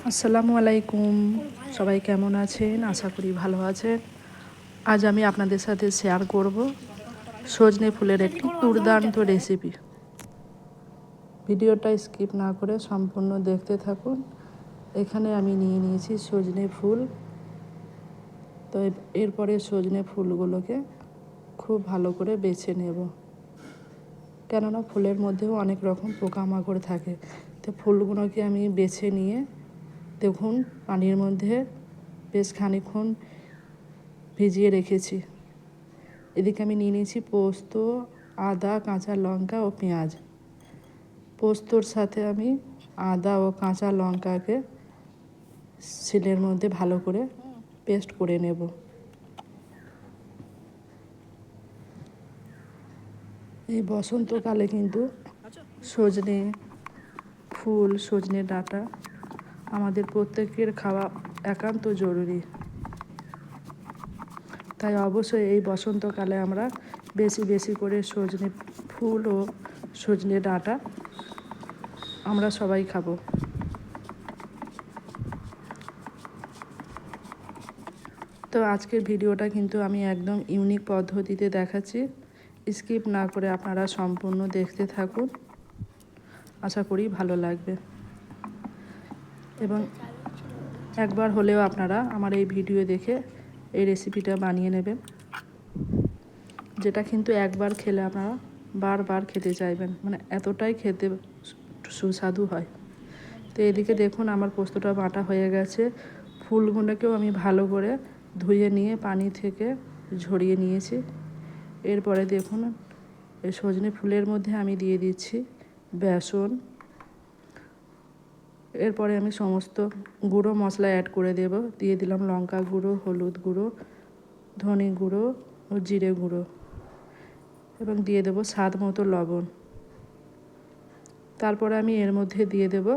আসসালামু আলাইকুম। সবাই কেমন আছেন? আশা করি ভালো আছেন। আজ আমি আপনাদের সাথে শেয়ার করব সজনে ফুলের একটি দুর্দান্ত রেসিপি। ভিডিওটা স্কিপ না করে সম্পূর্ণ দেখতে থাকুন। এখানে আমি নিয়ে নিয়েছি সজনে ফুল। তো এরপরে সজনে ফুলগুলোকে খুব ভালো করে বেছে নেব, কেননা ফুলের মধ্যেও অনেক রকম পোকামাকড় থাকে। তো ফুলগুলোকে আমি বেছে নিয়ে দেখুন পানির মধ্যে বেশ খানিকক্ষণ ভিজিয়ে রেখেছি। এদিকে আমি নিয়ে নিয়েছি পোস্ত, আদা, কাঁচা লঙ্কা ও পেঁয়াজ। পোস্তর সাথে আমি আদা ও কাঁচা লঙ্কাকে শিলের মধ্যে ভালো করে পেস্ট করে নেব। এই বসন্তকালে কিন্তু সজনে ফুল, সজনে ডাঁটা আমাদের প্রত্যেকের খাওয়া একান্ত জরুরি। তাই অবশ্যই এই বসন্তকালে আমরা বেশি বেশি করে সজনে ফুল ও সজনে ডাঁটা আমরা সবাই খাবো। তো আজকের ভিডিওটা কিন্তু আমি একদম ইউনিক পদ্ধতিতে দেখাচ্ছি। স্কিপ না করে আপনারা সম্পূর্ণ দেখতে থাকুন, আশা করি ভালো লাগবে। এবং একবার হলেও আপনারা আমার এই ভিডিও দেখে এই রেসিপিটা বানিয়ে নেবেন, যেটা কিন্তু একবার খেলে আপনারা বারবার খেতে চাইবেন, মানে এতটাই খেতে সুস্বাদু হয়। তো এদিকে দেখুন আমার পোস্তটা বাটা হয়ে গেছে। ফুলগুলোকেও আমি ভালো করে ধুয়ে নিয়ে পানি থেকে ঝরিয়ে নিয়েছি। এরপরে দেখুন এই সজনে ফুলের মধ্যে আমি দিয়ে দিচ্ছি বেসন। এরপরে আমি সমস্ত গুঁড়ো মশলা অ্যাড করে দেব। দিয়ে দিলাম লঙ্কা গুঁড়ো, হলুদ গুঁড়ো, ধনে গুঁড়ো ও জিরে গুঁড়ো, এবং দিয়ে দেব স্বাদ মতো লবণ। তারপরে আমি এর মধ্যে দিয়ে দেব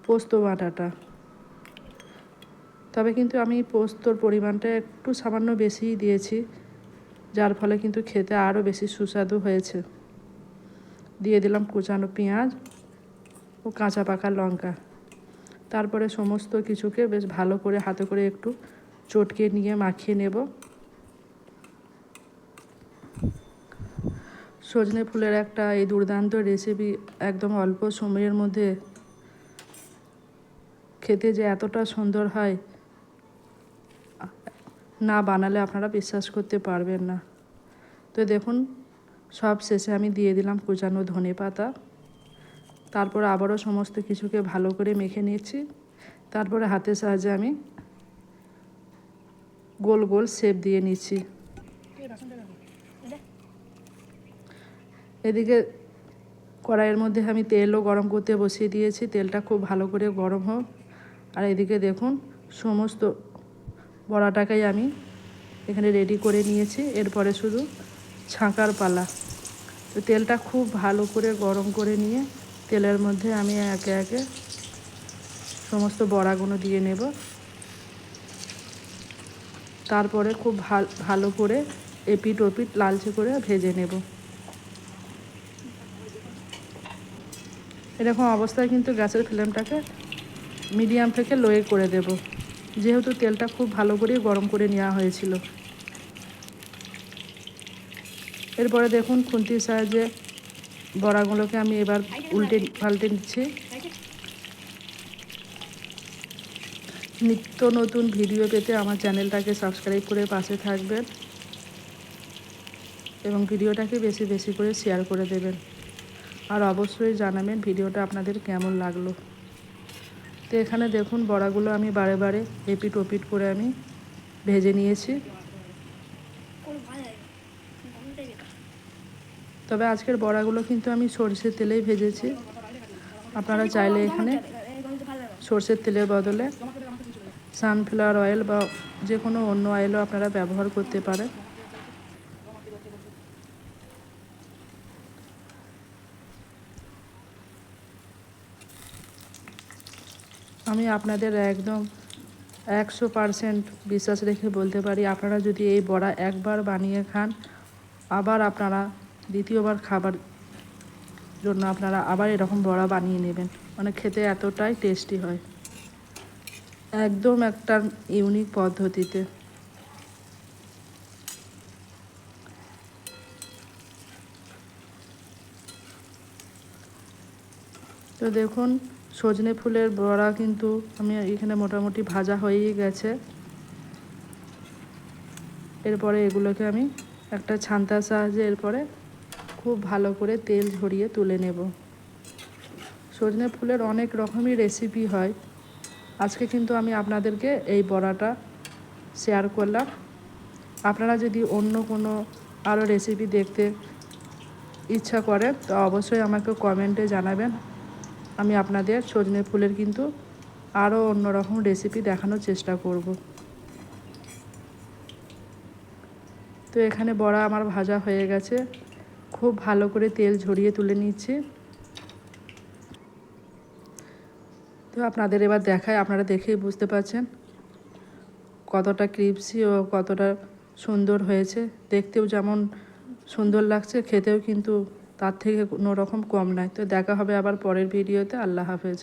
পোস্ত বাটাটা। তবে কিন্তু আমি পোস্তর পরিমাণটা একটু সামান্য বেশিই দিয়েছি, যার ফলে কিন্তু খেতে আরও বেশি সুস্বাদু হয়েছে। দিয়ে দিলাম কুচানো পেঁয়াজ ও কাঁচা পাকা লঙ্কা। তারপরে সমস্ত কিছুকে বেশ ভালো করে হাতে করে একটু চটকে নিয়ে মাখিয়ে নেব। সজনে ফুলের একটা এই দুর্দান্ত রেসিপি একদম অল্প সময়ের মধ্যে খেতে যে এতটা সুন্দর হয়, না বানালে আপনারা বিশ্বাস করতে পারবেন না। তো দেখুন সব শেষে আমি দিয়ে দিলাম কুচানো ধনে পাতা। তারপর আবারও সমস্ত কিছুকে ভালো করে মেখে নিয়েছি। তারপরে হাতের সাহায্যে আমি গোল গোল শেপ দিয়ে নিচ্ছি। এদিকে কড়াইয়ের মধ্যে আমি তেলও গরম করতে বসিয়ে দিয়েছি। তেলটা খুব ভালো করে গরম হোক। আর এদিকে দেখুন সমস্ত বড়াটাকেই আমি এখানে রেডি করে নিয়েছি। এরপরে শুধু ছাঁকার পালা। তো তেলটা খুব ভালো করে গরম করে নিয়ে তেলের মধ্যে আমি একে একে সমস্ত বড়াগুলো দিয়ে নেব। তারপরে খুব ভালো করে এপিট ওপিট লালচে করে ভেজে নেব। এরকম অবস্থায় কিন্তু গ্যাসের ফ্লেমটাকে মিডিয়াম থেকে লোয়ে করে দেব, যেহেতু তেলটা খুব ভালো করে গরম করে নেওয়া হয়েছিল। এরপরে দেখুন খুন্তির সাহায্যে বড়াগুলোকে আমি এবার উল্টে পাল্টে নিচ্ছি। নিত্য নতুন ভিডিও পেতে আমার চ্যানেলটাকে সাবস্ক্রাইব করে পাশে থাকবেন এবং ভিডিওটাকে বেশি বেশি করে শেয়ার করে দেবেন। আর অবশ্যই জানাবেন ভিডিওটা আপনাদের কেমন লাগলো। তো এখানে দেখুন বড়াগুলো আমি বারে বারে এপিট ওপিট করে আমি ভেজে নিয়েছি। তবে আজকের বড়াগুলো কিন্তু আমি সরষের তেলেই ভেজেছি। আপনারা চাইলে এখানে সরষের তেলের বদলে সানফ্লাওয়ার অয়েল বা যে কোনো অন্য অয়েলও আপনারা ব্যবহার করতে পারেন। আমি আপনাদের একদম 100% বিশ্বাস রেখে বলতে পারি, আপনারা যদি এই বড়া একবার বানিয়ে খান, আবার আপনারা দ্বিতীয়বার খাবার জন্য আপনারা আবার এরকম বড়া বানিয়ে নেবেন। মানে খেতে এতটাই টেস্টি হয়। একদম একটা ইউনিক পদ্ধতিতে। তো দেখুন সজনে ফুলের বড়া কিন্তু আমি এখানে মোটামুটি ভাজা হয়েই গেছে। এরপরে এগুলোকে আমি একটা ছান্তার সাহায্যে এরপরে খুব ভালো করে তেল ঝরিয়ে তুলে নেব। সজনে ফুলের অনেক রকমই রেসিপি হয়, আজকে কিন্তু আমি আপনাদেরকে এই বড়াটা শেয়ার করলাম। আপনারা যদি অন্য কোনো আরও রেসিপি দেখতে ইচ্ছা করেন তো অবশ্যই আমাকে কমেন্টে জানাবেন। আমি আপনাদের সজনে ফুলের কিন্তু আরও অন্যরকম রেসিপি দেখানোর চেষ্টা করব। তো এখানে বড়া আমার ভাজা হয়ে গেছে, খুব ভালো করে তেল ঝরিয়ে তুলে নিচ্ছি। তো আপনাদের এবার দেখায়, আপনারা দেখেই বুঝতে পারছেন কতটা ক্রিপসি ও কতটা সুন্দর হয়েছে। দেখতেও যেমন সুন্দর লাগছে, খেতেও কিন্তু তার থেকে কোনো রকম কম নয়। তো দেখা হবে আবার পরের ভিডিওতে। আল্লাহ হাফেজ।